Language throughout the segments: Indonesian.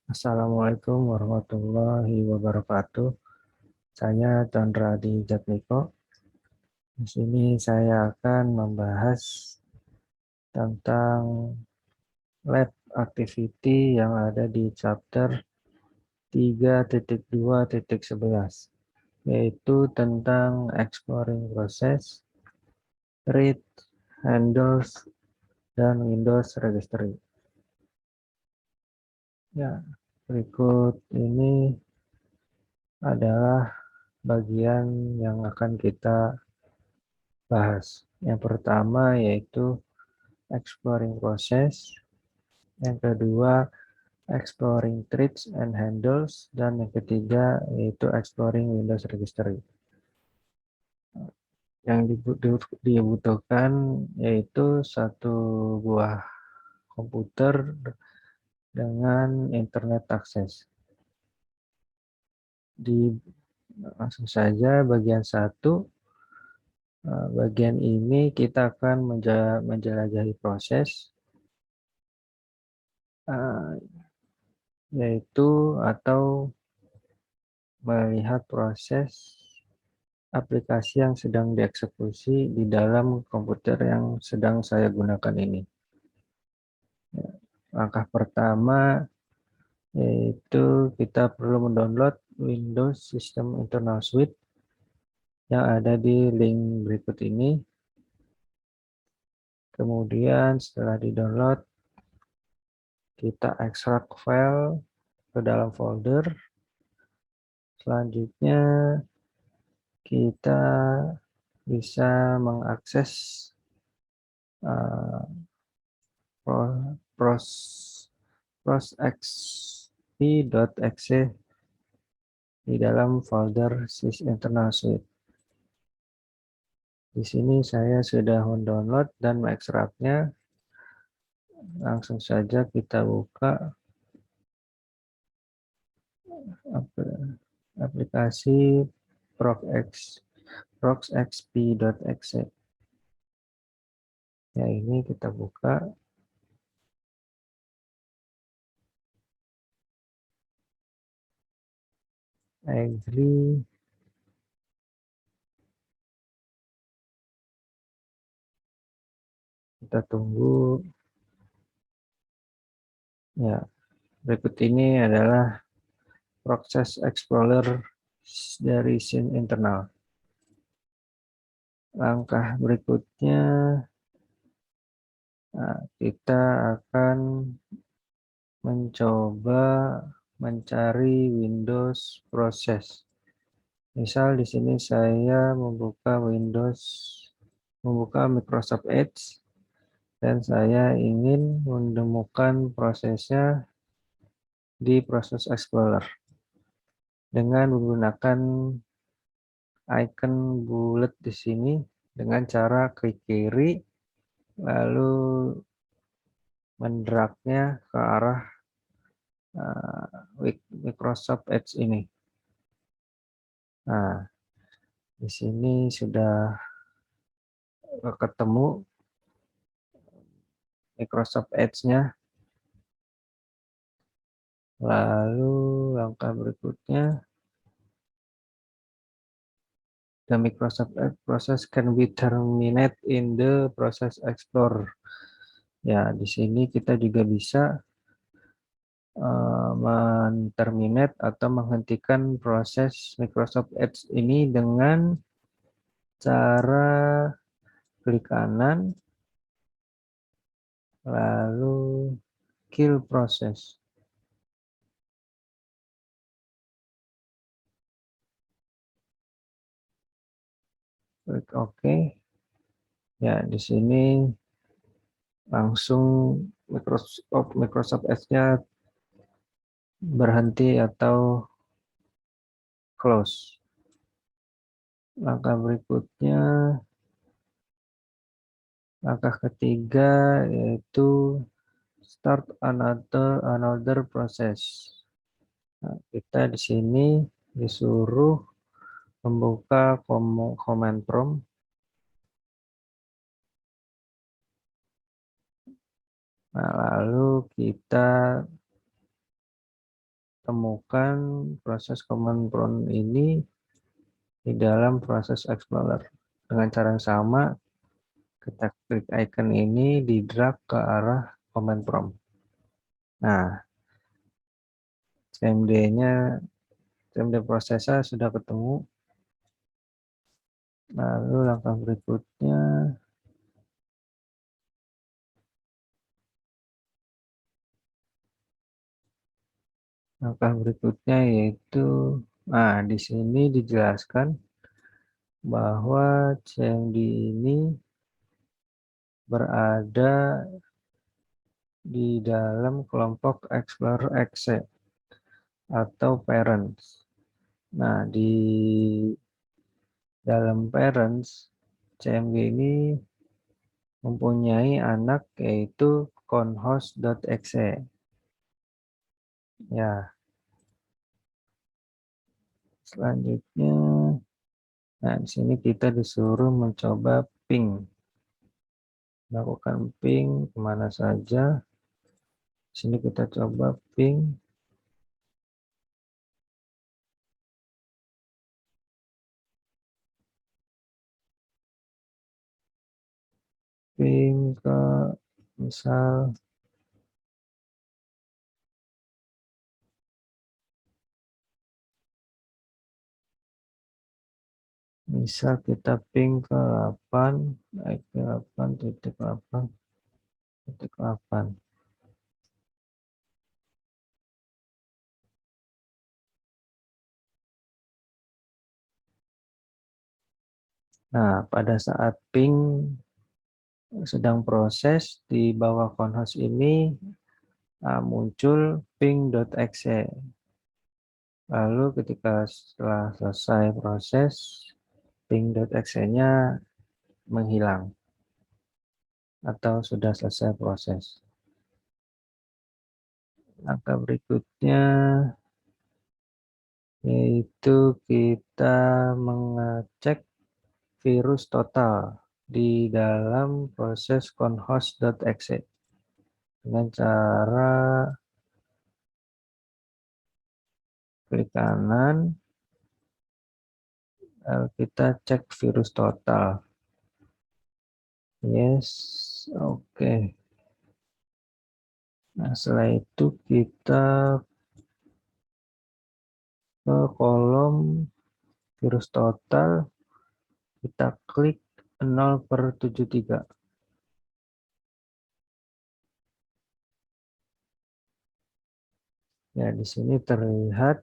Assalamualaikum warahmatullahi wabarakatuh. Saya Chandra di Jatmiko. Di sini saya akan membahas tentang lab activity yang ada di chapter 3.2.11, yaitu tentang exploring process, read, handles, dan Windows registry. Ya, berikut ini adalah bagian yang akan kita bahas. Yang pertama yaitu exploring process, yang kedua exploring threads and handles, dan yang ketiga yaitu exploring Windows registry. Yang dibutuhkan yaitu satu buah komputer dengan internet akses. Langsung saja bagian satu. Bagian ini kita akan menjelajahi proses, yaitu atau melihat proses aplikasi yang sedang dieksekusi di dalam komputer yang sedang saya gunakan ini. Langkah pertama yaitu kita perlu mendownload Windows System Internal Suite yang ada di link berikut ini. Kemudian setelah di-download, kita ekstrak file ke dalam folder. Selanjutnya kita bisa mengakses prosxp.exe di dalam folder sys internal suite. Di sini saya sudah mendownload dan mengekstraknya. Langsung saja kita buka aplikasi proxxp.exe. Ya, ini kita buka. Agree. Kita tunggu. Ya, berikut ini adalah proses explorer dari scene internal. Langkah berikutnya, kita akan mencoba mencari Windows proses. Misal di sini saya membuka Microsoft Edge, dan saya ingin menemukan prosesnya di proses Explorer dengan menggunakan icon bulat di sini dengan cara klik kiri lalu mendragnya ke arah Microsoft Edge ini. Nah, di sini sudah ketemu Microsoft Edge-nya. Lalu langkah berikutnya, the Microsoft Edge process can be terminated in the process Explorer. Ya, di sini kita juga bisa men-terminate atau menghentikan proses Microsoft Edge ini dengan cara klik kanan lalu kill process. Klik OK. Ya, di sini langsung Microsoft Edge-nya berhenti atau close. Langkah berikutnya, langkah ketiga yaitu start another process. Nah, kita di sini disuruh membuka command prompt. Nah, lalu kita temukan proses command prompt ini di dalam proses Explorer. Dengan cara yang sama, kita klik icon ini di drag ke arah command prompt. Nah, CMD prosesnya sudah ketemu. Lalu langkah berikutnya yaitu, nah di sini dijelaskan bahwa CMD ini berada di dalam kelompok Explorer Exe atau parents. Nah, di dalam parents, CMD ini mempunyai anak yaitu conhost.exe. Ya, selanjutnya, nah di sini kita disuruh mencoba ping. Lakukan ping kemana saja. Di sini kita coba ping ke misal kita ping ke 8.8.8.8. Nah, pada saat ping sedang proses di bawah conhost ini muncul ping.exe. Lalu ketika setelah selesai proses, ping.exe-nya menghilang atau sudah selesai proses. Langkah berikutnya yaitu kita mengecek virus total di dalam proses conhost.exe dengan cara klik kanan, lalu kita cek virus total. Yes, oke. Nah, setelah itu kita ke kolom virus total, kita klik 0/73. Ya, di sini terlihat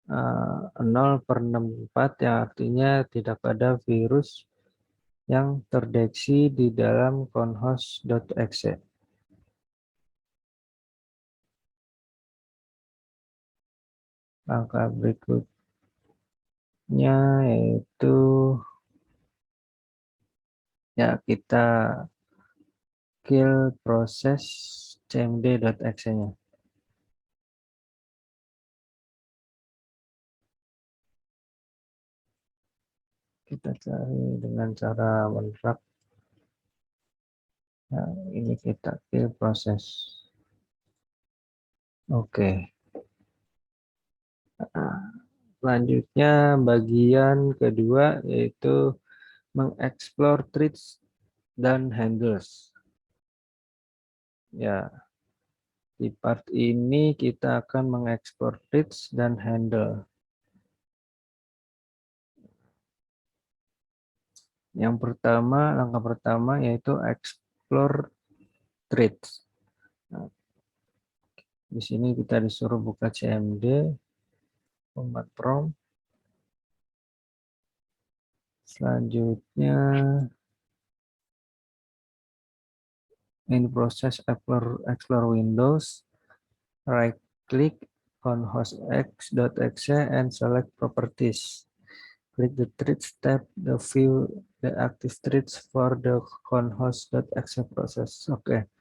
0/64 yang artinya tidak ada virus yang terdeteksi di dalam conhost.exe. Langkah berikutnya yaitu ya kita kill proses cmd.exe-nya. Kita cari dengan cara men-drag. Nah, ini kita kill proses. Oke. Nah, selanjutnya bagian kedua yaitu mengeksplor threads dan handles. Ya, di part ini kita akan mengeksplor threads dan handle. Yang pertama, langkah pertama yaitu explore threads. Nah, di sini kita disuruh buka cmd, command prompt. Selanjutnya, in proses explore Windows, right click on hostx.exe and select properties. Click the threads tab the view the active threads for the conhost.exe process. Oke.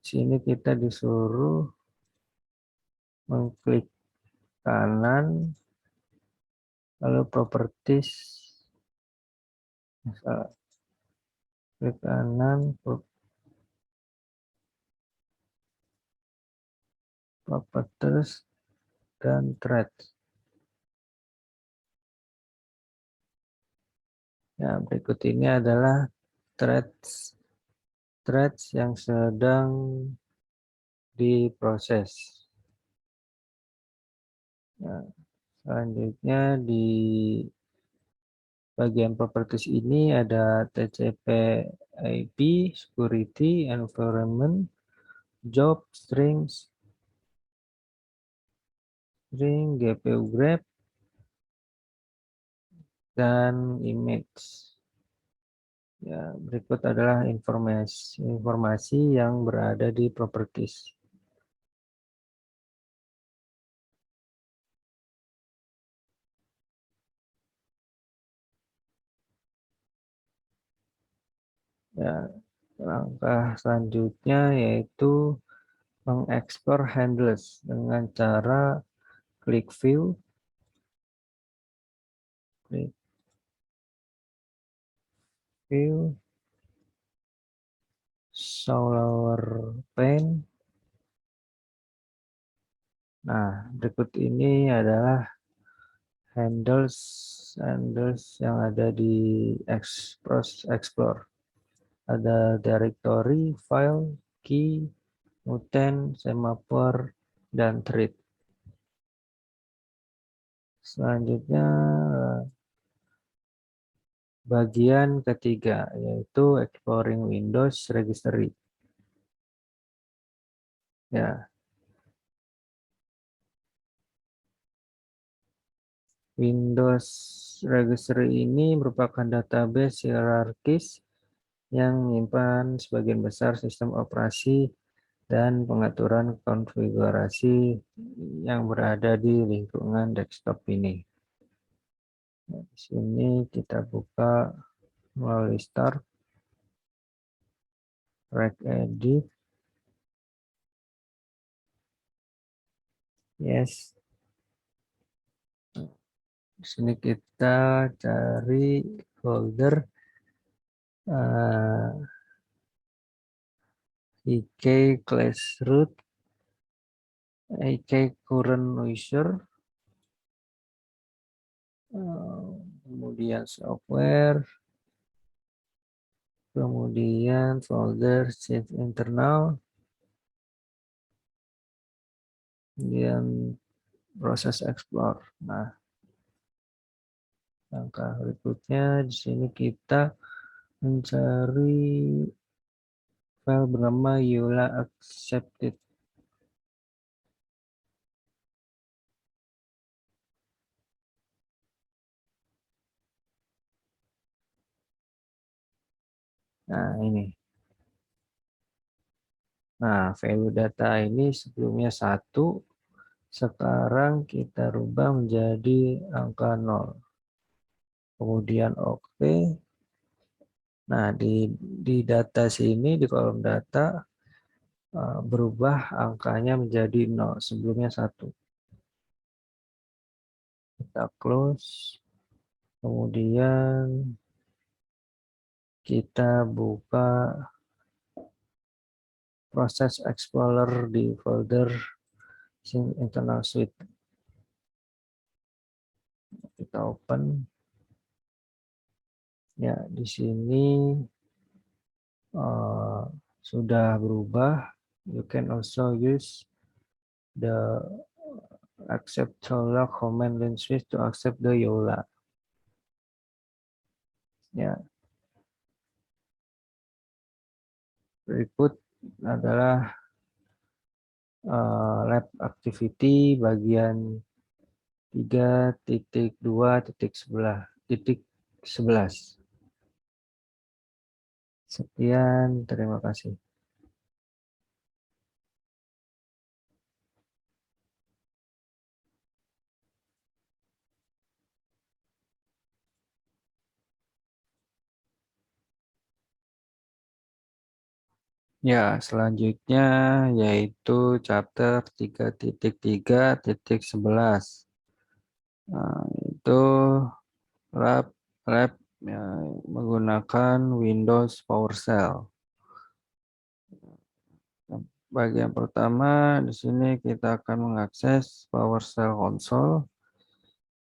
Sini kita disuruh mengklik kanan lalu properties, klik kanan properties, dan threads. Ya, berikut ini adalah threads yang sedang diproses. Nah, selanjutnya di bagian properties ini ada TCP IP, security, environment, job, string, GPU grep, dan image. Ya, berikut adalah informasi yang berada di properties. Ya, langkah selanjutnya yaitu mengeksplor handles dengan cara klik view, show lower pane. Nah, berikut ini adalah handles yang ada di explore. Ada directory, file, key, mutant, semaphore, dan thread. Selanjutnya bagian ketiga yaitu exploring Windows registry. Ya, Windows registry ini merupakan database hierarkis yang menyimpan sebagian besar sistem operasi dan pengaturan konfigurasi yang berada di lingkungan desktop ini. Nah, di sini kita buka melalui start, regedit, yes. Di sini kita cari folder ik class root, ik current user, kemudian software, kemudian folder shift internal, kemudian proses explore. Nah, langkah berikutnya di sini kita mencari file bernama EULA accepted. Nah, ini. Nah, value data ini sebelumnya 1, sekarang kita rubah menjadi angka 0. Kemudian oke. Nah, di data sini, di kolom data, berubah angkanya menjadi 0, sebelumnya 1. Kita close. Kemudian kita buka proses explorer di folder internal suite. Kita open. Ya, di sini sudah berubah. You can also use the accept YOLA command line switch to accept the YOLA. Ya. Berikut adalah lab activity bagian 3.2.11. Sekian, terima kasih. Ya, selanjutnya yaitu chapter 3.3.11. Nah, itu lab ya, menggunakan Windows PowerShell. Bagian pertama di sini kita akan mengakses PowerShell console.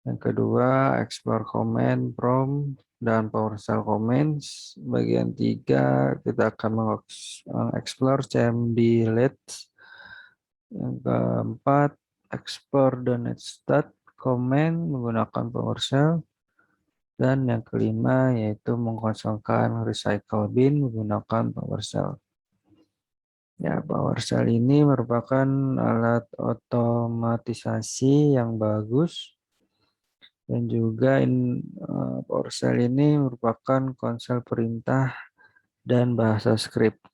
Yang kedua, explore command prompt dan PowerShell commands. Bagian 3 kita akan mengeksplor CMD leads. Yang keempat, explore the netstat command menggunakan PowerShell. Dan yang kelima yaitu mengkosongkan recycle bin menggunakan PowerShell. Ya, PowerShell ini merupakan alat otomatisasi yang bagus dan juga PowerShell ini merupakan konsol perintah dan bahasa script.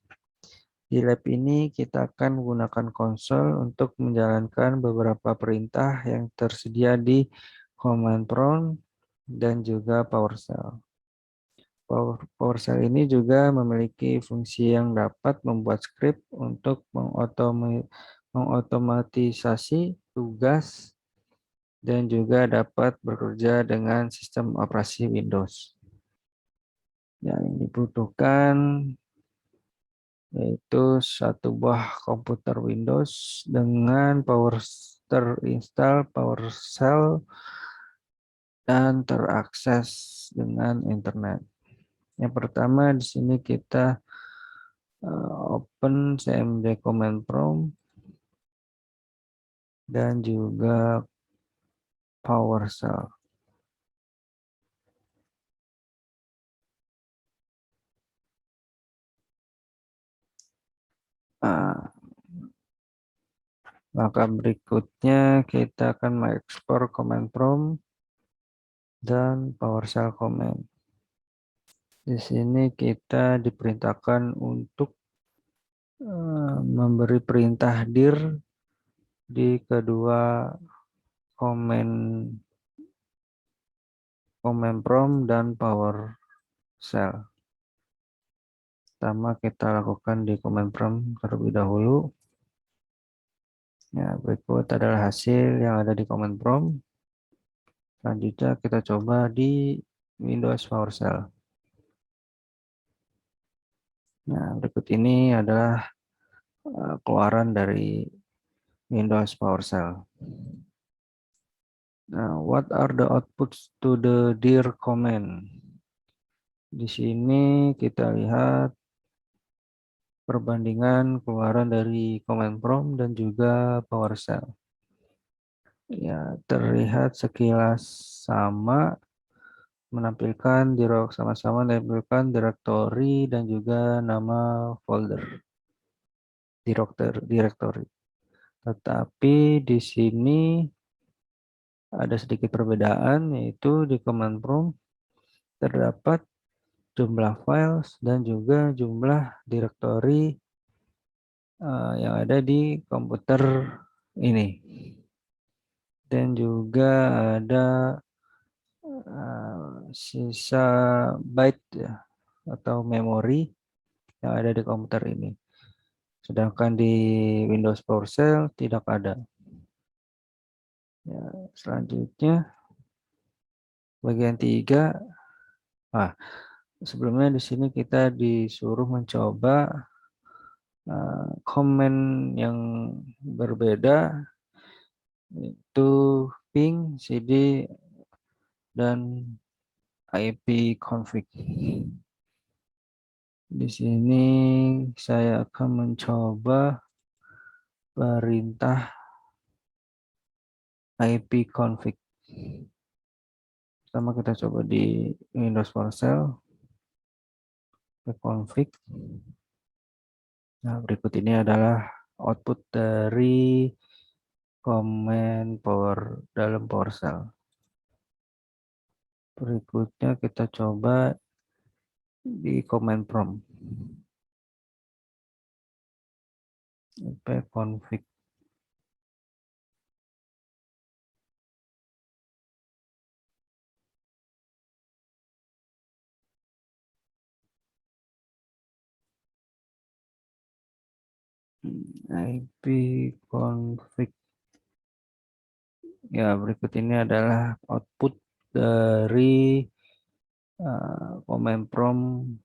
Di lab ini kita akan menggunakan konsol untuk menjalankan beberapa perintah yang tersedia di command prompt dan juga PowerShell. PowerShell ini juga memiliki fungsi yang dapat membuat script untuk mengotomatisasi tugas dan juga dapat bekerja dengan sistem operasi Windows. Yang dibutuhkan yaitu satu buah komputer Windows dengan terinstall PowerShell dan terakses dengan internet. Yang pertama di sini kita open CMD command prompt dan juga PowerShell. Nah, maka berikutnya kita akan mengekspor command prompt dan PowerShell command. Di sini kita diperintahkan untuk memberi perintah dir di kedua command prompt dan PowerShell. Pertama kita lakukan di command prompt terlebih dahulu. Ya, berikut adalah hasil yang ada di command prompt. Selanjutnya kita coba di Windows PowerShell. Nah, berikut ini adalah keluaran dari Windows PowerShell. Nah, what are the outputs to the dir command? Di sini kita lihat perbandingan keluaran dari command prompt dan juga PowerShell. Ya, terlihat sekilas sama, sama-sama menampilkan directory dan juga nama folder directory. Tetapi di sini ada sedikit perbedaan, yaitu di command prompt terdapat jumlah files dan juga jumlah directory yang ada di komputer ini. Dan juga ada sisa byte ya, atau memori yang ada di komputer ini. Sedangkan di Windows PowerShell tidak ada. Ya, selanjutnya bagian 3. Sebelumnya di sini kita disuruh mencoba komen yang berbeda, yaitu ping, cd, dan ipconfig. Di sini saya akan mencoba perintah ipconfig. Pertama kita coba di Windows PowerShell, ipconfig. Nah, berikut ini adalah output dari command dalam PowerShell. Berikutnya kita coba di command prompt. ipconfig. ipconfig. Ya, berikut ini adalah output dari command prompt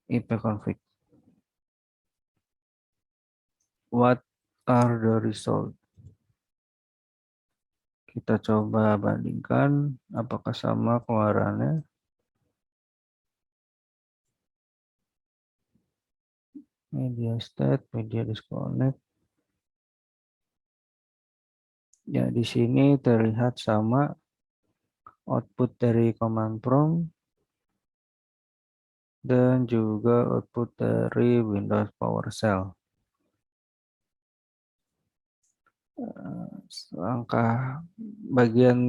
ipconfig. What are the result? Kita coba bandingkan apakah sama keluarannya. Media state, media disconnect. Ya, di sini terlihat sama output dari command prompt dan juga output dari Windows PowerShell. Langkah bagian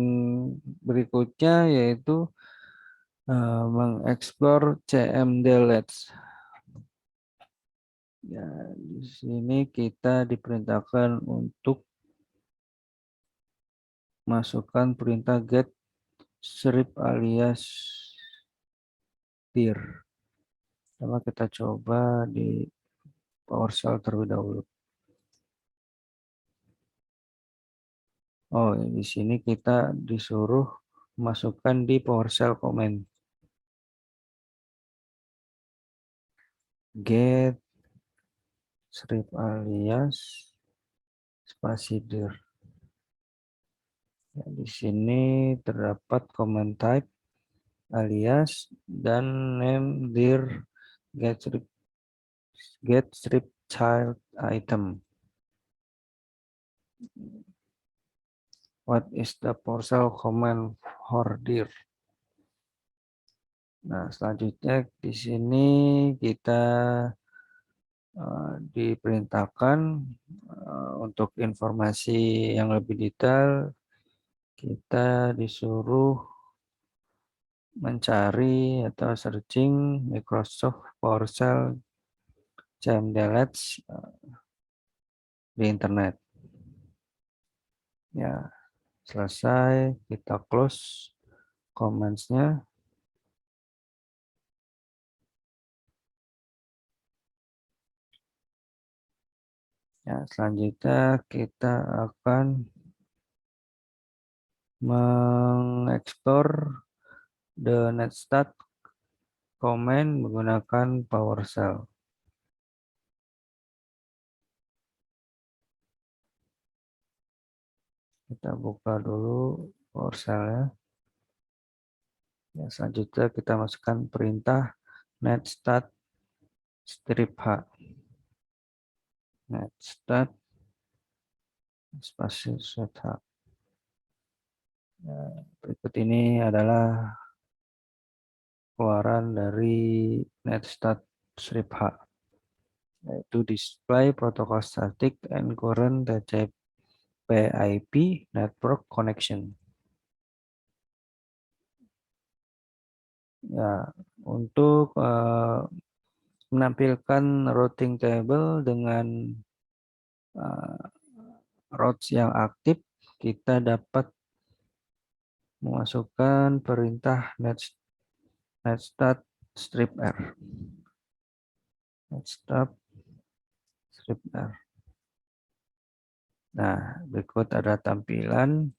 berikutnya yaitu mengeksplor cmdlets. Ya, di sini kita diperintahkan untuk masukkan perintah get strip alias dir. Coba kita coba di PowerShell terlebih dahulu. Oh, di sini kita disuruh masukkan di PowerShell command. Get strip alias spasi dir. Ya, di sini terdapat command type alias dan name dir get strip child item. What is the PowerShell command for dir? Nah, selanjutnya di sini kita diperintahkan untuk informasi yang lebih detail kita disuruh mencari atau searching Microsoft PowerShell cmdlets di internet. Ya, selesai, kita close comments-nya. Ya, selanjutnya kita akan mengeksplor the netstat command menggunakan PowerShell. Kita buka dulu PowerShell-nya. Ya, selanjutnya kita masukkan perintah netstat strip h. Netstat spasi set h. Ya, berikut ini adalah keluaran dari netstat strip h, yaitu display protocol static and current TCP/IP network connection. Ya, untuk menampilkan routing table dengan routes yang aktif, kita dapat memasukkan perintah netstat strip r. Netstat strip r. Nah, berikut ada tampilan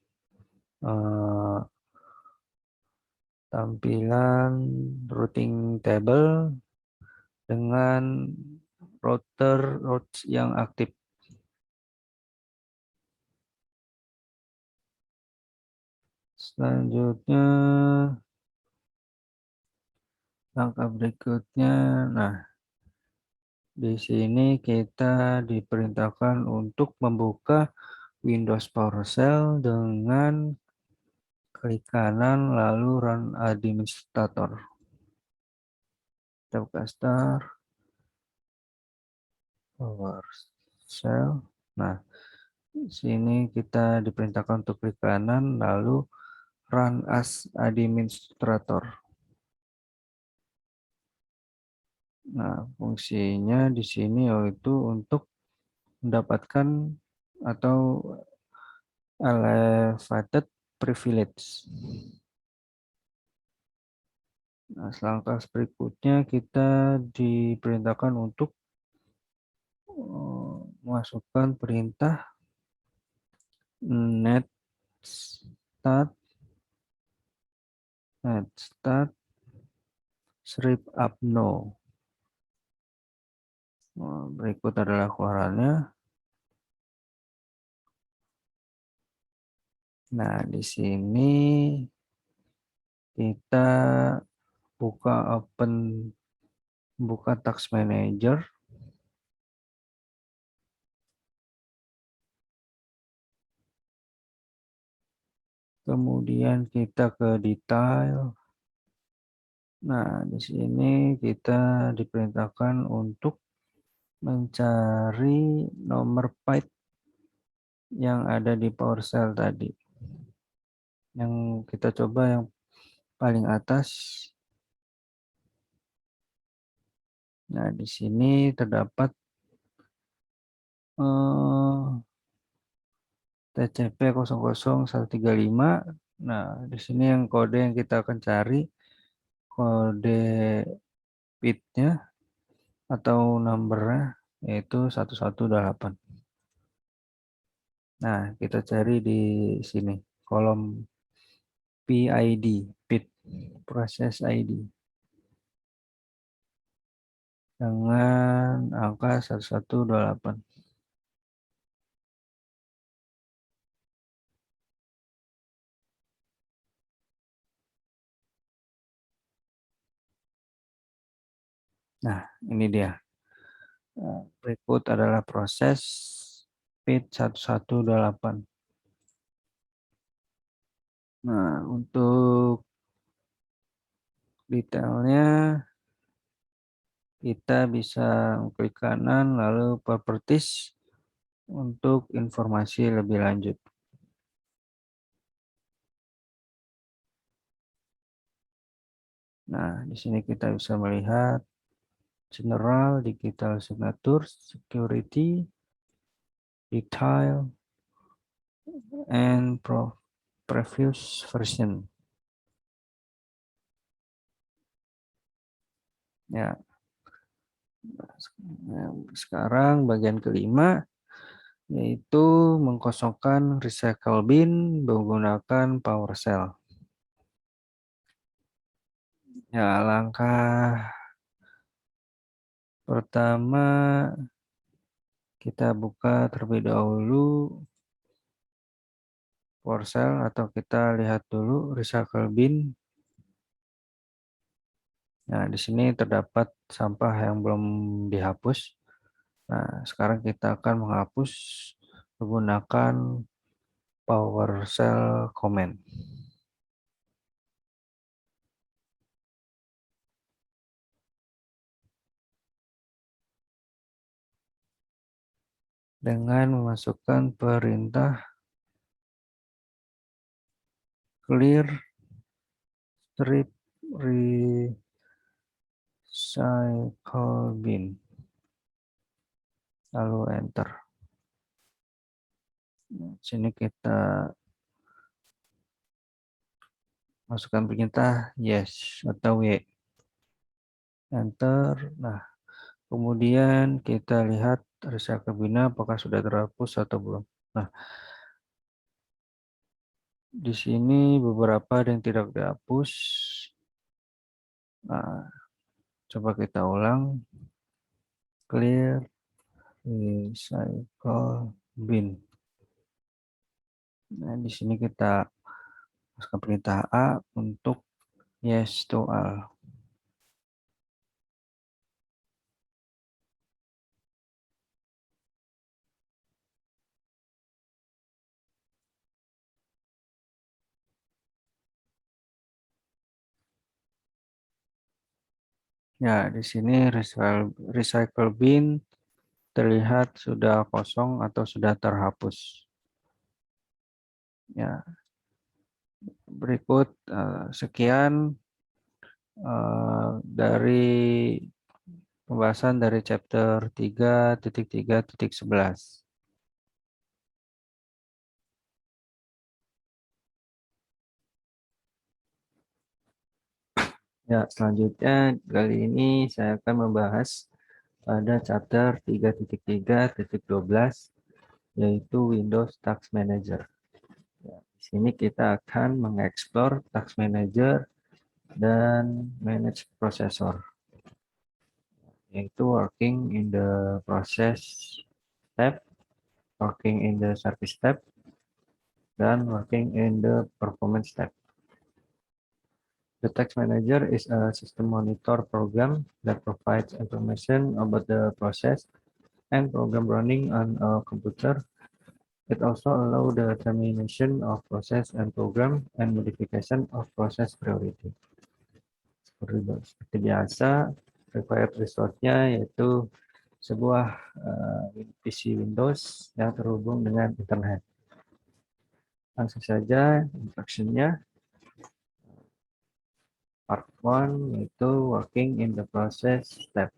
routing table dengan routes yang aktif. Selanjutnya langkah berikutnya, nah di sini kita diperintahkan untuk membuka Windows PowerShell dengan klik kanan lalu run administrator. Kita buka start PowerShell. Nah, di sini kita diperintahkan untuk klik kanan lalu run as administrator. Nah, fungsinya di sini yaitu untuk mendapatkan atau elevated privilege. Nah, selangkah berikutnya kita diperintahkan untuk memasukkan perintah netstat strip up no. Berikut adalah keluarannya. Nah, di sini kita buka Task Manager. Kemudian kita ke detail. Nah, di sini kita diperintahkan untuk mencari nomor byte yang ada di PowerShell tadi. Yang kita coba yang paling atas. Nah, di sini terdapat TCP 00135. Nah, di sini yang kode yang kita akan cari kode bitnya atau numbernya yaitu 118. Nah, kita cari di sini kolom PID, bit process ID dengan angka 1128. Nah, ini dia. Berikut adalah proses bit 1128. Nah, untuk detailnya kita bisa klik kanan lalu properties untuk informasi lebih lanjut. Nah, di sini kita bisa melihat general, digital signature, security, detail, and previous version. Ya, sekarang bagian kelima yaitu mengkosongkan recycle bin menggunakan PowerShell. Ya, langkah pertama kita buka terlebih dahulu PowerShell atau kita lihat dulu recycle bin. Nah, di sini terdapat sampah yang belum dihapus. Nah, sekarang kita akan menghapus menggunakan PowerShell command. Dengan memasukkan perintah clear strip recycle bin. Lalu enter. Sini kita masukkan perintah yes atau y. Enter. Nah, kemudian kita lihat recycle bin apakah sudah terhapus atau belum. Nah, di sini beberapa yang tidak dihapus. Nah, coba kita ulang. Clear recycle bin. Nah, di sini kita masukkan perintah A untuk yes to all. Ya, di sini recycle bin terlihat sudah kosong atau sudah terhapus. Ya, berikut sekian dari pembahasan dari chapter 3.3.11. Ya, selanjutnya kali ini saya akan membahas pada chapter 3.3.12 yaitu Windows Task Manager. Ya, di sini kita akan mengeksplor Task Manager dan Manage Processor, yaitu working in the process tab, working in the service tab, dan working in the performance tab. The Task Manager is a system monitor program that provides information about the process and program running on a computer. It also allows the termination of process and program and modification of process priority. Seperti biasa, required resource-nya yaitu sebuah PC Windows yang terhubung dengan internet. Langsung saja instruction-nya. Part 1 yaitu working in the process tab.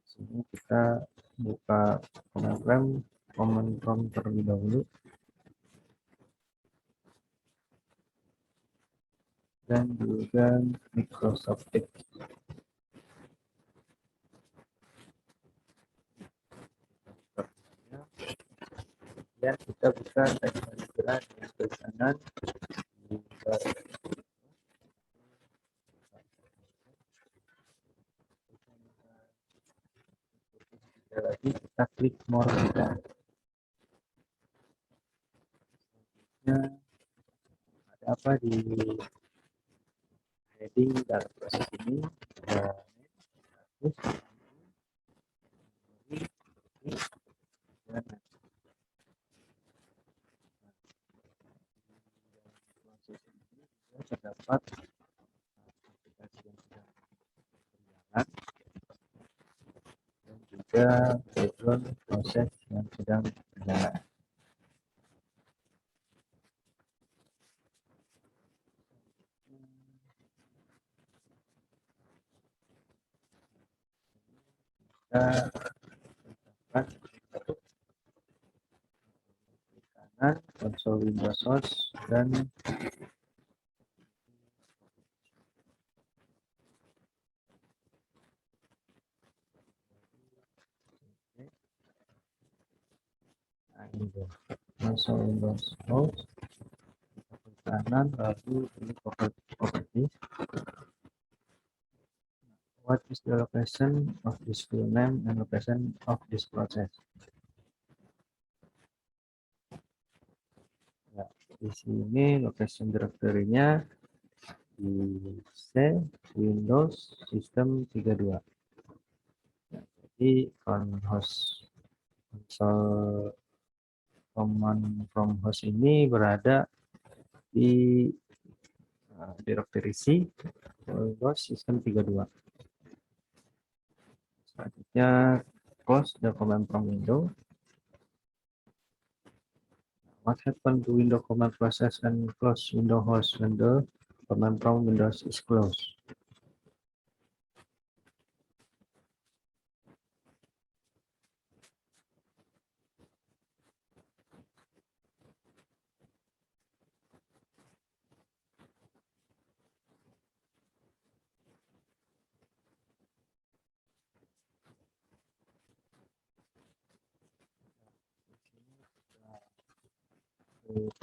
Sini kita buka command prompt terlebih dahulu. Dan juga Microsoft Edge. Ya, kita buka teks manajemen dengan tulisan lagi kita klik more kita. Nah, ada apa di heading dalam proses ini? Dan terdapat aplikasi yang sedang berjalan dan juga background proses yang sedang berjalan. Kita kanan konsol Windows Source dan konsol Windows Source kanan lalu pilih property. What is the location of this file name and location of this process? Ya, di sini location directory-nya di C Windows System 32. Ya, jadi host console command from host ini berada di directory C Windows System 32. Selanjutnya close the command prompt window. What happened to window command process and close window host when the command prompt windows is closed?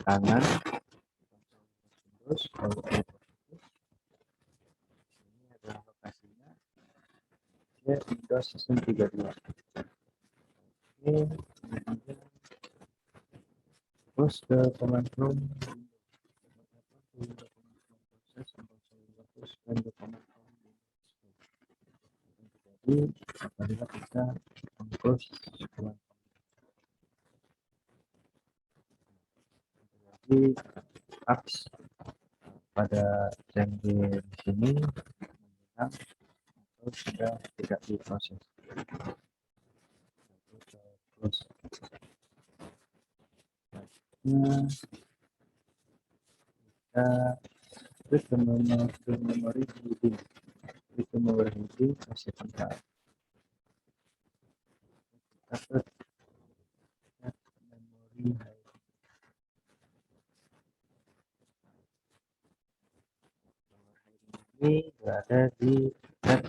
Kanan terus kalau ini adalah lokasinya ya Windows System 32. Ini terus ke command prompt jadi apabila kita close jadi apps pada yang di sini atau sudah tidak diproses. Terus kita klik ke memori heading, klik ke memori heading kasih tempat. Kita memori ini berada di tab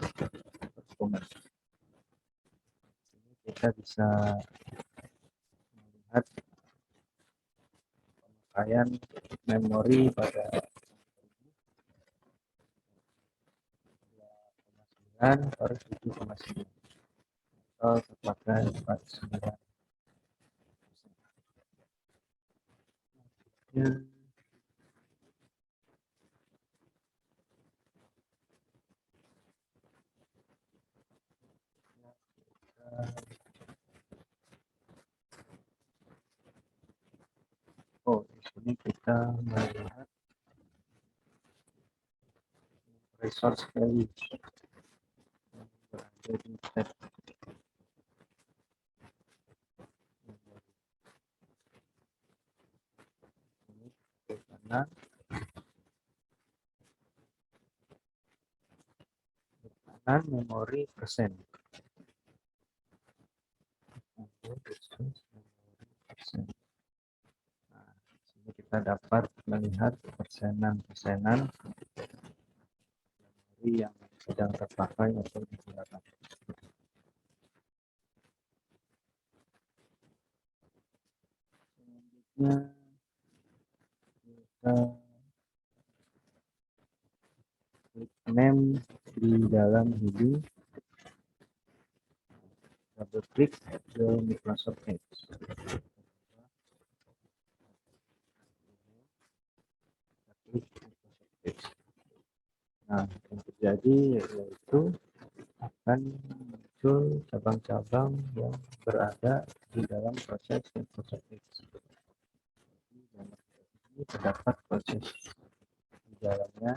performance. Ini kita bisa melihat pemakaian memori pada 2,9 per 7,9 atau terpakai 49. Ya, oh, di sini kita melihat resource value yang berada di tab ini, di kanan, memori persen. Nah, di sini kita dapat melihat persenan-persenan memori yang sedang terpakai atau digunakan. Selanjutnya kita klik name di dalam heading, double klik ke Microsoft Edge. Klik Microsoft Edge. Nah, yang terjadi yaitu akan muncul cabang-cabang yang berada di dalam proses Microsoft Edge. Ini terdapat proses di dalamnya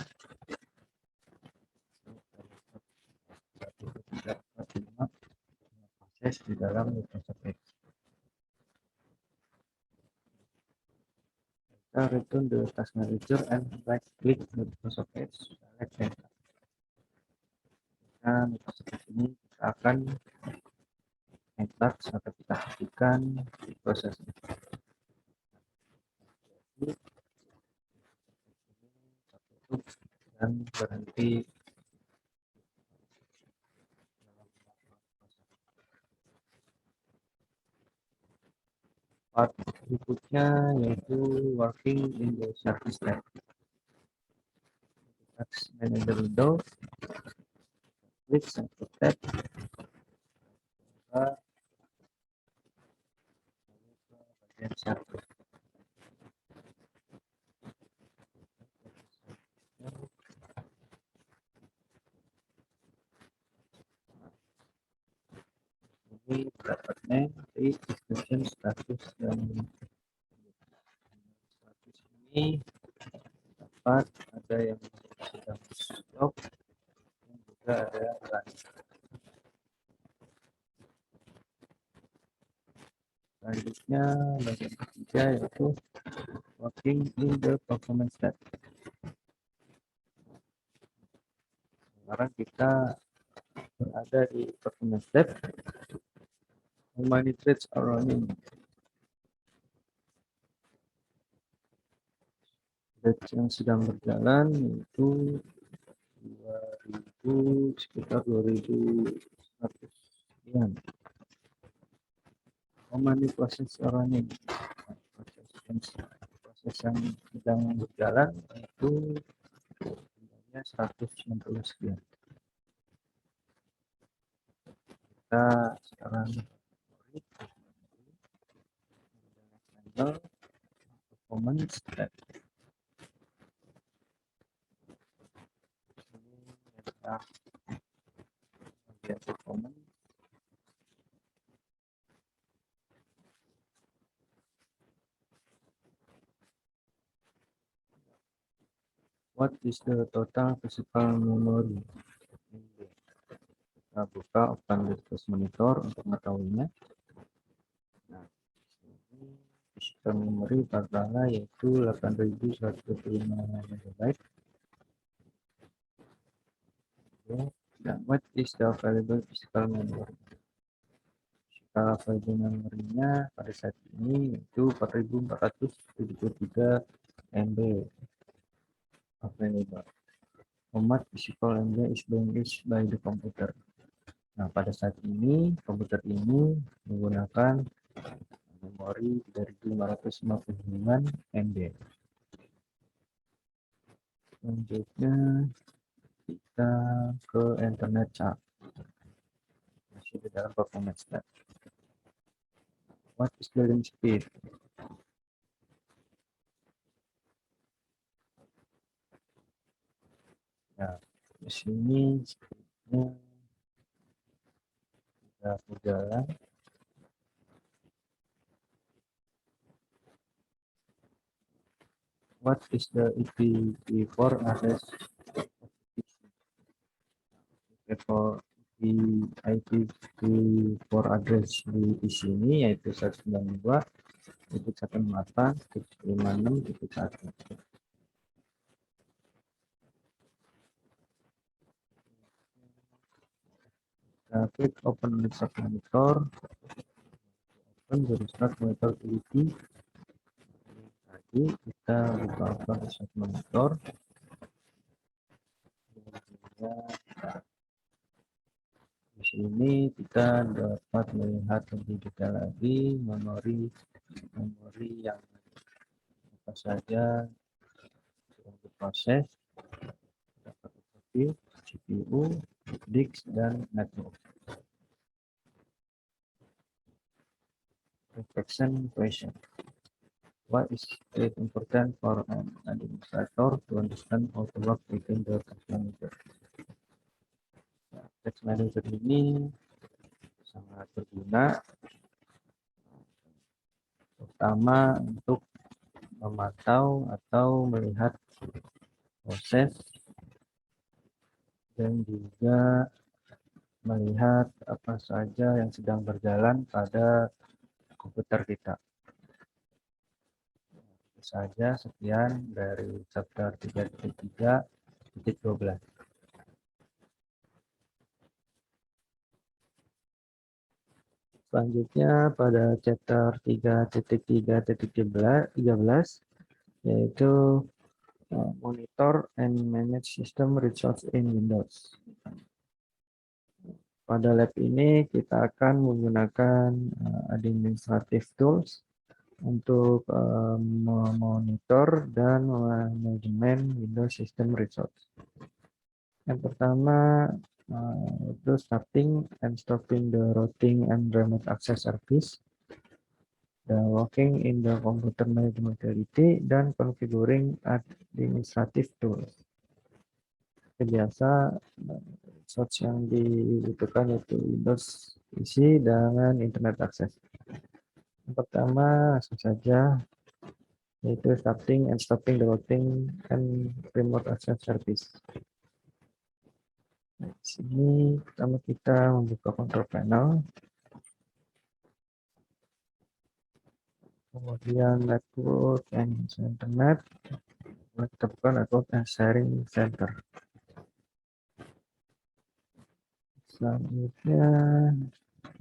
proses di dalam Microsoft Edge. Kita return the task manager and right click Microsoft Edge, select enter. Nah, Microsoft Edge ini kita akan start atau kita hentikan proses ini. Tutup dan berhenti. Part berikutnya yaitu working in the service tab. Task manager window, klik satu tab, bagian satu. Ini dapatnya di description status dan status ini dapat ada yang sedang stop dan juga ada run. Selanjutnya bagian ketiga yaitu working in the performance tab. Sekarang kita berada di performance tab. How many threads are running? Threads yang sedang berjalan yaitu 2000, sekitar 2100 sekian. How many process are running? Proses yang sedang berjalan itu jumlahnya 160 sekian. Kita sekarang performance tab. Ini performance. What is the total physical memory? Kita buka open resource monitor untuk mengetahuinya. Nah, physical memory adalah yaitu 8125 MB. Dan what is the available physical memory? Skala available memorinya pada saat ini itu 4473 MB available. Format physical MB is being used by the computer. Nah, pada saat ini komputer ini menggunakan memori 3559 MB. Selanjutnya kita ke internet chat. Masih di dalam performance tab. What is loading speed? Di sini sepertinya sudah berjalan. What is the IPv4 address? For di IPv4 address di sini yaitu 192.168.56.1. Klik open Microsoft Monitor, open the Start Monitor utility. Tadi kita buka open Microsoft Monitor. Di sini kita dapat melihat lebih detail lagi memori yang apa saja yang diproses, dapat overview, CPU, disk, dan network. Reflection question. Why is it important for an administrator to understand how to work within the task manager? Task manager ini sangat berguna, terutama untuk memantau atau melihat proses dan juga melihat apa saja yang sedang berjalan pada komputer kita. Itu saja sekian dari chapter 3.3.12. Selanjutnya pada chapter 3.3.13 yaitu monitor and manage system resource in Windows. Pada lab ini kita akan menggunakan administrative tools untuk memonitor dan manajemen Windows System Resource. Yang pertama itu starting and stopping the routing and remote access service, the working in the computer management utility, dan configuring administrative tools. Biasa resource yang dibutuhkan yaitu Windows PC dengan internet access. Yang pertama langsung saja yaitu starting and stopping the routing and remote access service. Nah, di sini pertama kita membuka control panel, kemudian network and internet, kita buka network and sharing center. Selanjutnya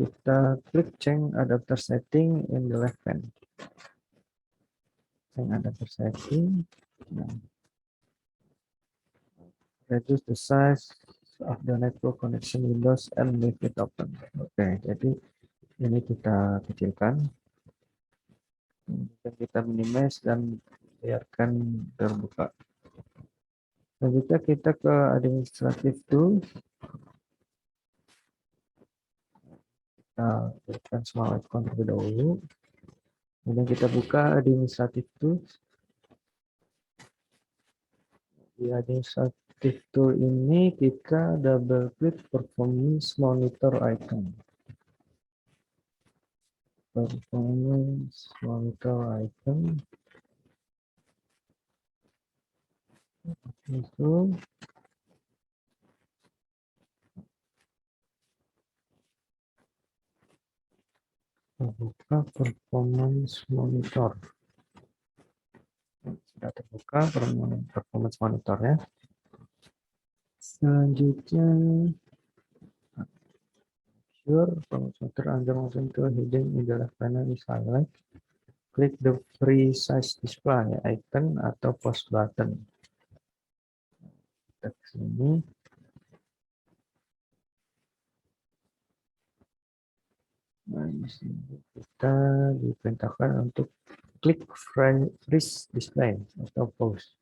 kita klik change adapter setting in the left hand. Change adapter setting. Nah, reduce the size of the network connection windows and leave it open. Oke, jadi ini kita kecilkan. Dan kita minimize dan biarkan terbuka. Selanjutnya kita ke administrative tools. Kita berikan semua icon terlebih dahulu. Kemudian kita buka administrative tools. Di administrative tool ini kita double klik performance monitor icon. Performance monitor icon. Itu buka performance monitor. Sudah terbuka performance monitornya. Selanjutnya sure performance monitor under motion to hidden in the left panel is highlight. Klik the free size display icon atau pause button. Kita ke sini. Nah, di sini kita diperintahkan untuk klik freeze display atau pause.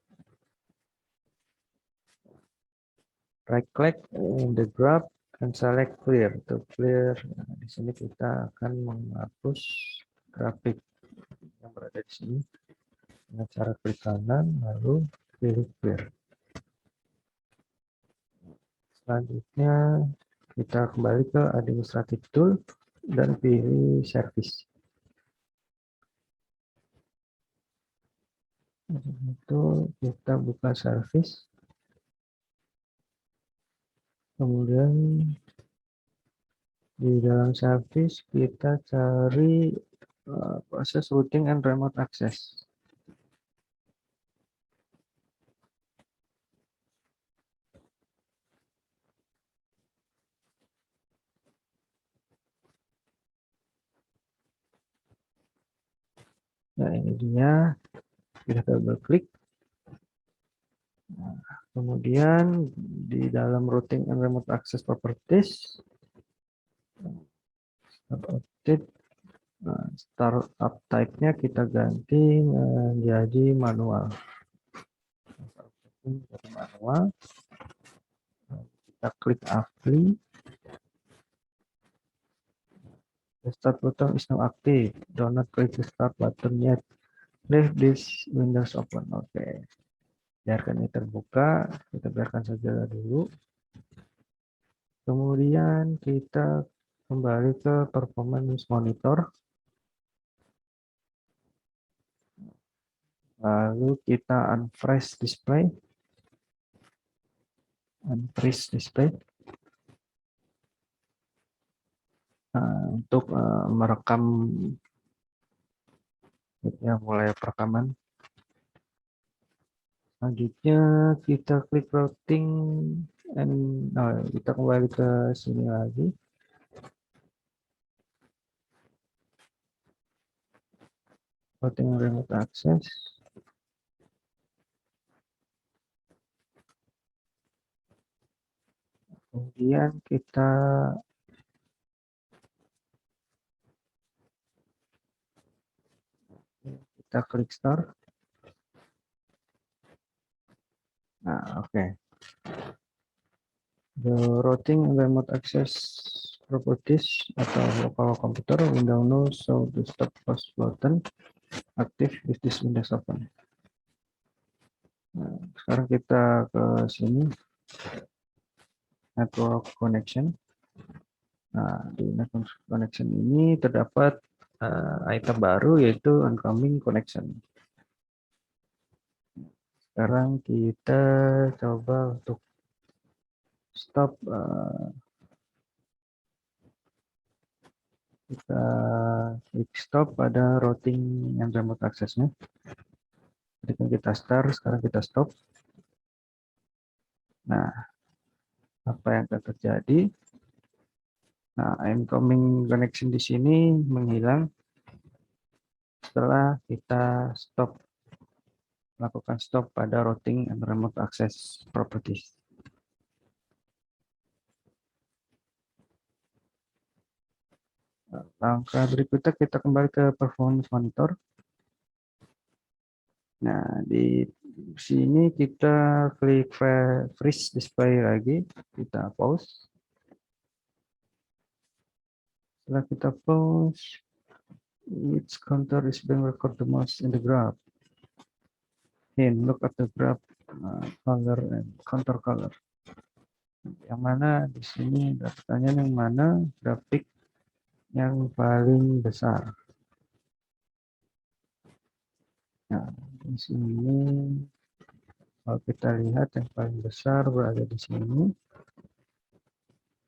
Right click in the graph and select clear. To clear, nah, di sini kita akan menghapus grafik yang berada di sini dengan cara klik kanan lalu pilih clear. Selanjutnya kita kembali ke administrative tool dan pilih service. Itu kita buka service, kemudian di dalam service kita cari proses routing and remote access. Nah, ini dia, kita double klik. Nah, kemudian di dalam routing and remote access properties, update, startup type-nya kita ganti menjadi manual. Manual. Kita klik apply. The start button is now active. Do not click the start button yet. Leave this Windows open. Oke. Biarkan ini terbuka. Kita biarkan saja dulu. Kemudian kita kembali ke performance monitor. Lalu kita unfreeze display. Unfreeze display. Untuk merekam, ya, mulai perekaman. Selanjutnya kita klik routing and kita kembali ke sini lagi. Routing remote access. Kemudian kita klik start. Nah, oke. The routing and remote access properties atau local computer window no show the stop pause button active with this Windows open. Nah, sekarang kita ke sini, network connection. Nah, di network connection ini terdapat item baru yaitu incoming connection. Sekarang kita coba untuk stop, kita klik stop pada routing and remote access-nya. Jadi kita start, sekarang kita stop. Nah, apa yang akan terjadi? Nah, incoming connection di sini menghilang setelah kita stop, lakukan stop pada routing and remote access properties. Langkah berikutnya kita kembali ke performance monitor. Nah, di sini kita klik freeze display lagi, kita pause. Setelah kita pause, which counter is being recorded the most in the graph? Look at the graph color and counter color. Yang mana di sini pertanyaan yang mana grafik yang paling besar? Nah, di sini kalau kita lihat yang paling besar berada di sini.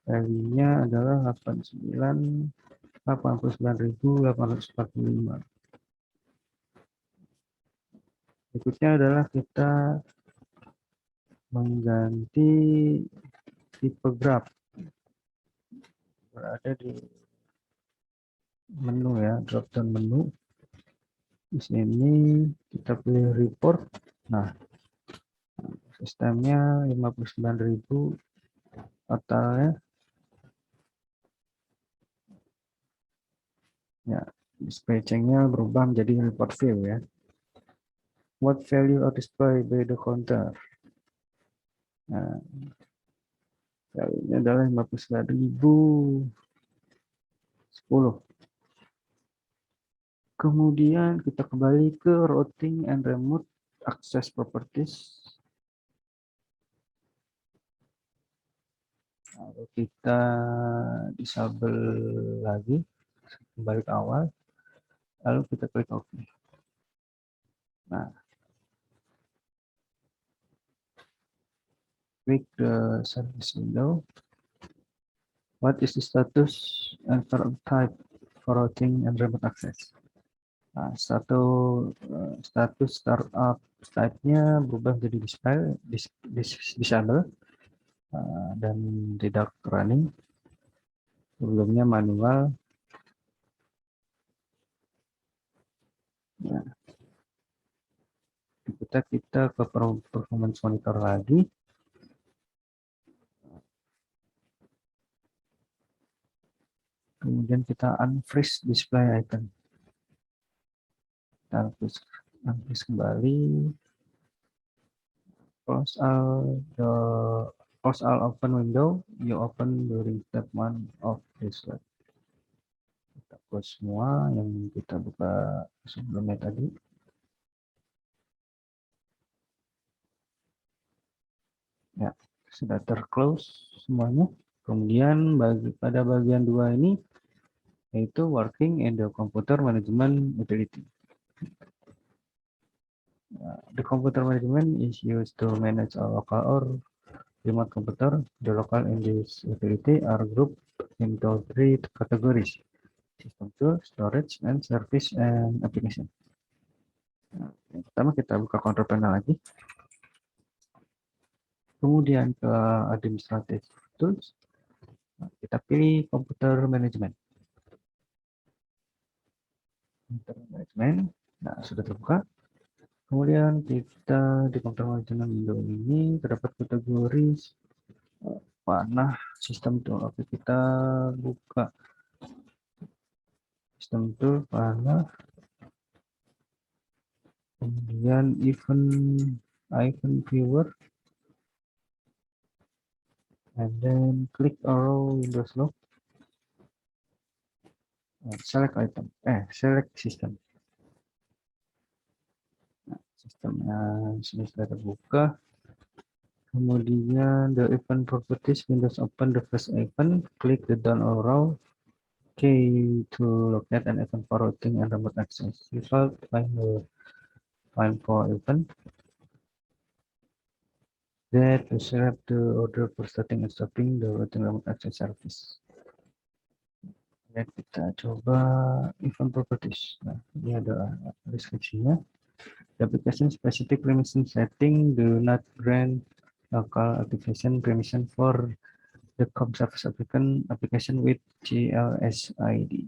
Value-nya adalah 89.845. Berikutnya adalah kita mengganti tipe graf. Berada di menu, ya, drop down menu. Di sini kita pilih report. Nah, sistemnya 59.000 totalnya. Ya, display change-nya berubah menjadi report view, ya. What value are displayed by the counter? Nah, value-nya adalah 59.010. Kemudian kita kembali ke routing and remote access properties. Lalu kita disable lagi, kembali ke awal, lalu kita klik OK. Nah, klik the service window. What is the status and startup type for routing and remote access? Nah, status startup type-nya berubah menjadi disable dan tidak running. Sebelumnya manual. Nah, kita ke performance monitor lagi. Kemudian kita unfreeze display icon. Kita unfreeze kembali. Close all open window you open during step 1 of this web. Kita close semua yang kita buka sebelumnya tadi. Ya, sudah terclose semuanya. Kemudian pada bagian 2 ini yaitu working in the computer management utility. The computer management is used to manage a local or remote computer. The local in this utility are grouped into 3 categories: system tool, storage, and service and application. Nah, yang pertama kita buka control panel lagi. Kemudian ke administrative tools. Nah, kita pilih computer management. Nah, sudah terbuka. Kemudian kita di computer management window ini terdapat kategori panah sistem tool. Oke, kita buka sistem tool panah. Kemudian event viewer, and then click arrow Windows lock. Select item, select system. Nah, sistemnya sudah terbuka. Kemudian the event properties, Windows open the first event, click the down arrow key to locate an event for routing and remote access. Result, find for event that describe the order for starting and stopping the routing remote access service. Dan kita coba event properties. Nah, ini ada deskripsinya. The application specific permission setting do not grant local activation permission for the COM service application with GLSID.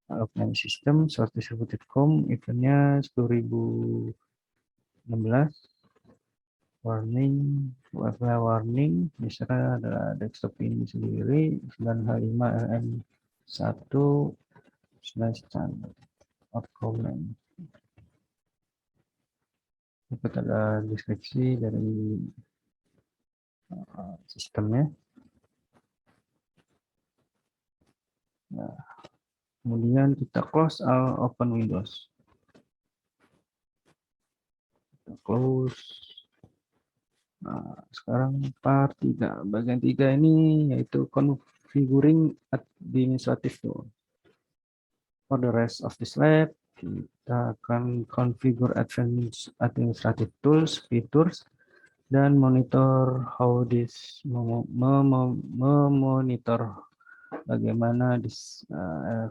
Offline system source distributed COM eventnya 10.016. Warning misalnya adalah desktop ini sendiri 9H5M1 outcome. Dapat ada deskripsi dari sistemnya. Nah, kemudian kita close open Windows. Kita close. Nah, sekarang part 3. Bagian 3 ini yaitu configuring administrative tool. For the rest of this lab, kita akan configure advanced administrative tools, features, dan monitor how this memonitor bagaimana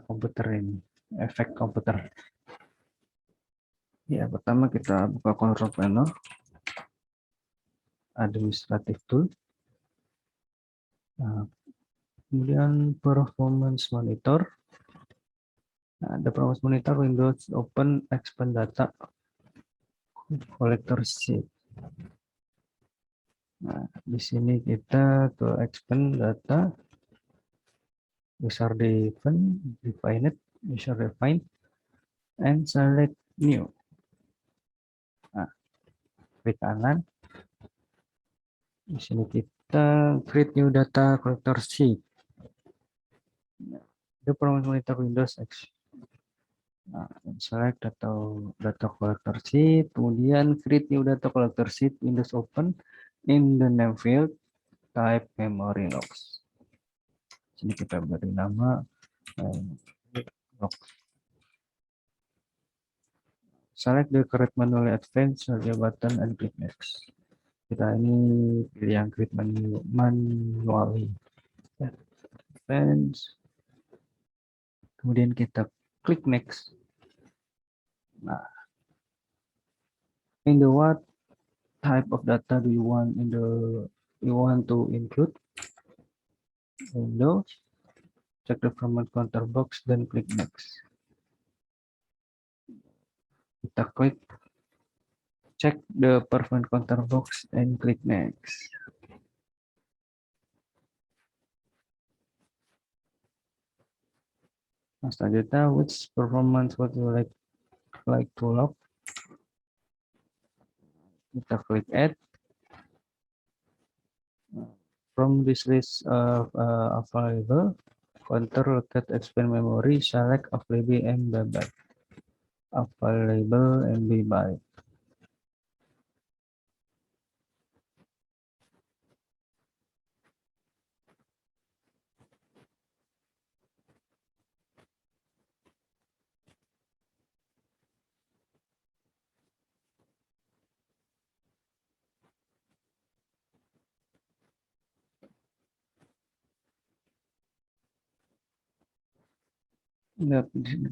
komputer ini, efek komputer. Ya, pertama kita buka control panel. Administrative tool. Nah, kemudian performance monitor. Nah, ada performance monitor Windows Open Expand Data Collector Sheet. Nah, di sini kita ke Expand Data, user define, and select new. Nah, klik kanan. Di sini kita create new data collector sheet. Itu performance monitor Windows X. Nah, select data collector sheet, kemudian create new data collector sheet Windows Open In the name field, type memory logs. Sini kita beri nama log. Select the correct manually advanced sebagai button and click next. Kita ini pilih yang create manually advanced. Kemudian kita klik next. Nah, in the what type of data do you want to include? Windows. Check the format counter box, then klik next. Kita klik check the performance counter box and click next. Nah, selanjutnya which performance would you like to log? Kita klik add. From this list of available counter located expand memory, select available MB byte. Available MB byte.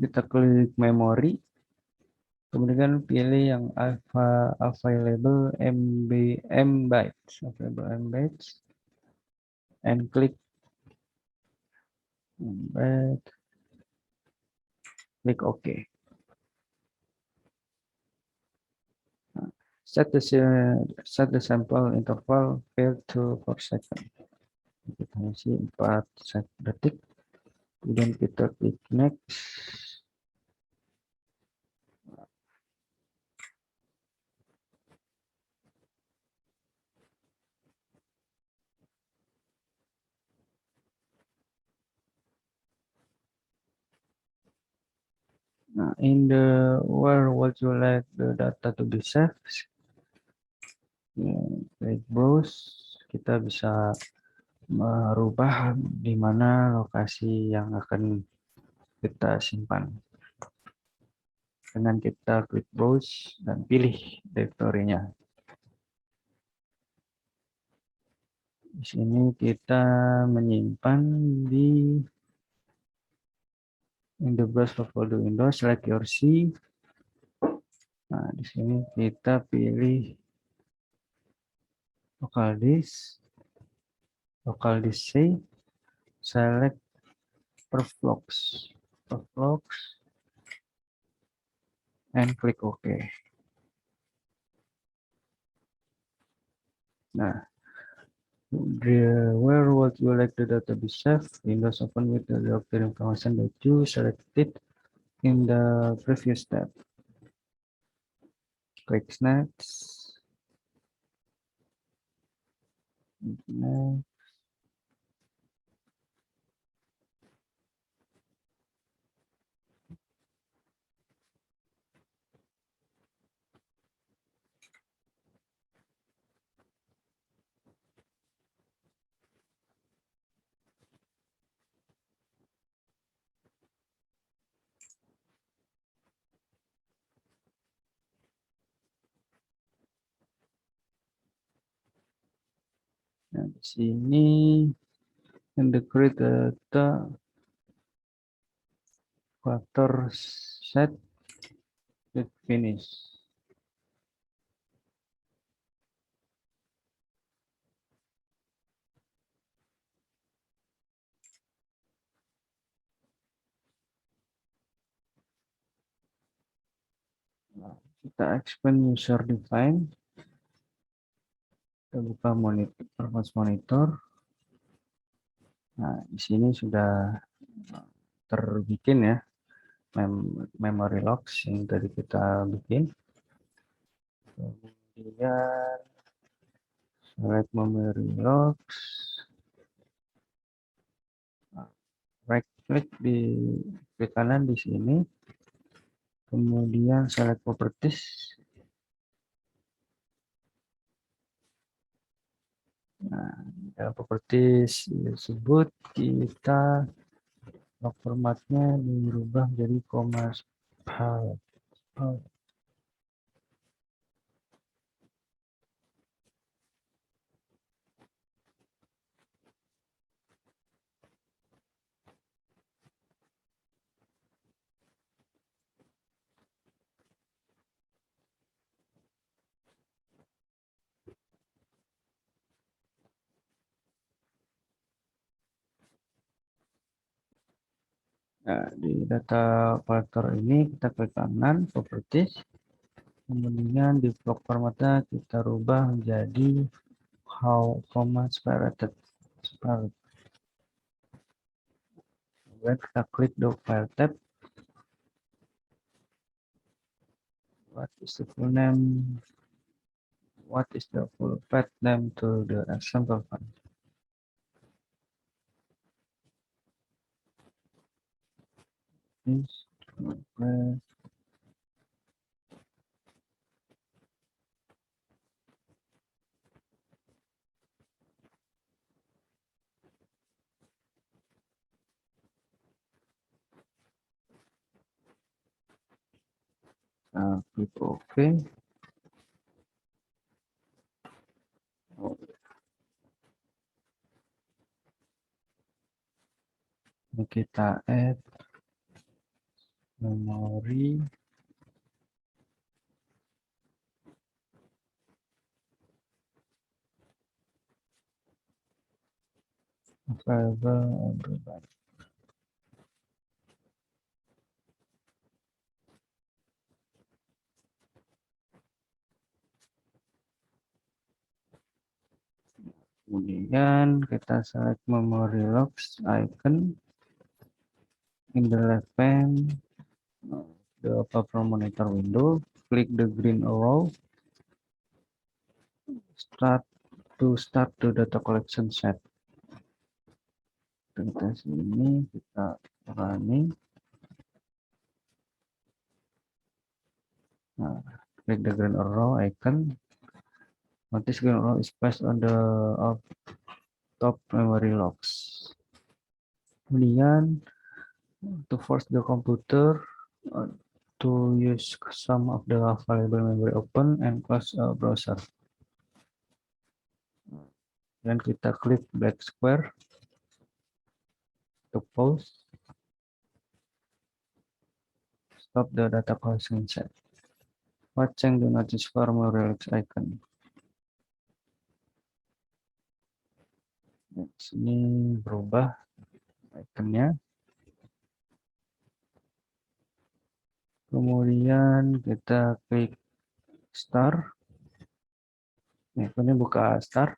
Kita klik memori, kemudian pilih yang available M bytes, and klik klik OK. Set the sample interval fail to 4 second. Kita isi 4 detik. Kemudian kita klik next. Nah, in the where would you like the data to be saved? Klik browse, kita bisa merubah di mana lokasi yang akan kita simpan. Dengan kita klik browse dan pilih direktorinya. Di sini kita menyimpan di in the browse folder window, select your C. Nah, di sini kita pilih local disk C, select perflogs, and klik OK. Nah, where would you like the data be saved? Windows open with the directory information that you selected in the previous tab. Klik next. Nah, di sini in the create data factor set finish. Nah, kita expand user define. Kita buka monitor. Nah, di sini sudah terbikin ya memory logs yang tadi kita bikin. Kemudian select memory logs, right click di klik kanan di sini, kemudian select properties, Nah, dalam properties tersebut kita formatnya dirubah jadi commerce file. Nah, di data collector ini kita klik kanan properties, kemudian di block formatnya kita rubah menjadi how format separated. Kemudian kita klik the file tab. What is the full name? What is the full path name to the example file? This klik OK. Ini kita add memori available everybody. Kemudian kita select memory logs icon in the left pane, the upper monitor window. Click the green arrow. Start the data collection set. Kita sini kita running. Nah, click the green arrow icon. Notice green arrow is placed on the top memory logs. Kemudian to force the computer to use some of the available memory open and close a browser. Dan kita klik black square to pause. Stop the data collection set. Watching the notice for memory logs icon. Di sini berubah ikonnya. Kemudian kita klik start. Ini buka start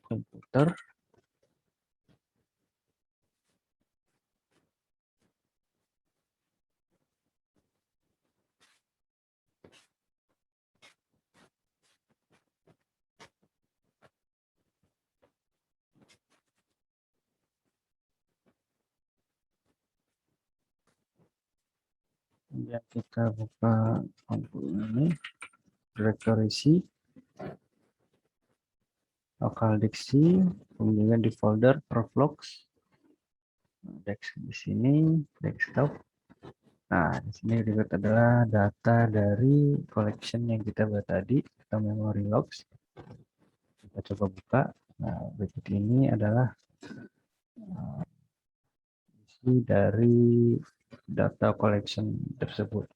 komputer. Kemudian kita buka komputer ini, directory C, local disk C, kemudian di folder Proflogs, di sini desktop. Nah, di sini berikut adalah data dari collection yang kita buat tadi atau memory logs. Kita coba buka. Nah, berikut ini adalah isi dari data collection tersebut.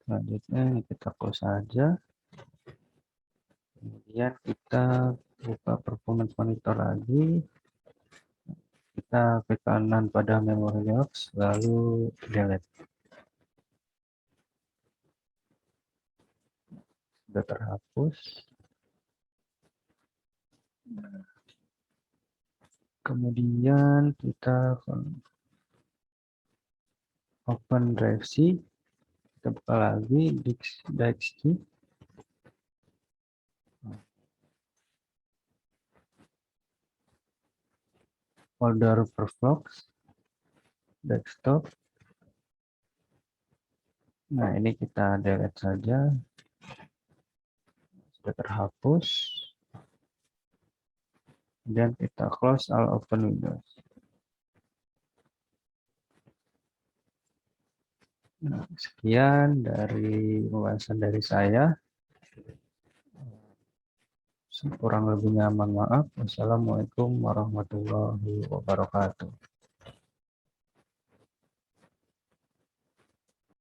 Selanjutnya kita close saja. Kemudian kita buka performance monitor lagi. Kita klik kanan pada memory logs, lalu delete. Sudah terhapus. Kemudian kita open drive C. Kita buka lagi disk C. Folder Proflogs, desktop, Nah, ini kita delete saja. Sudah terhapus. Dan kita close all open windows. Nah, sekian dari pembahasan dari saya. Kurang lebihnya mohon maaf. Wassalamualaikum warahmatullahi wabarakatuh.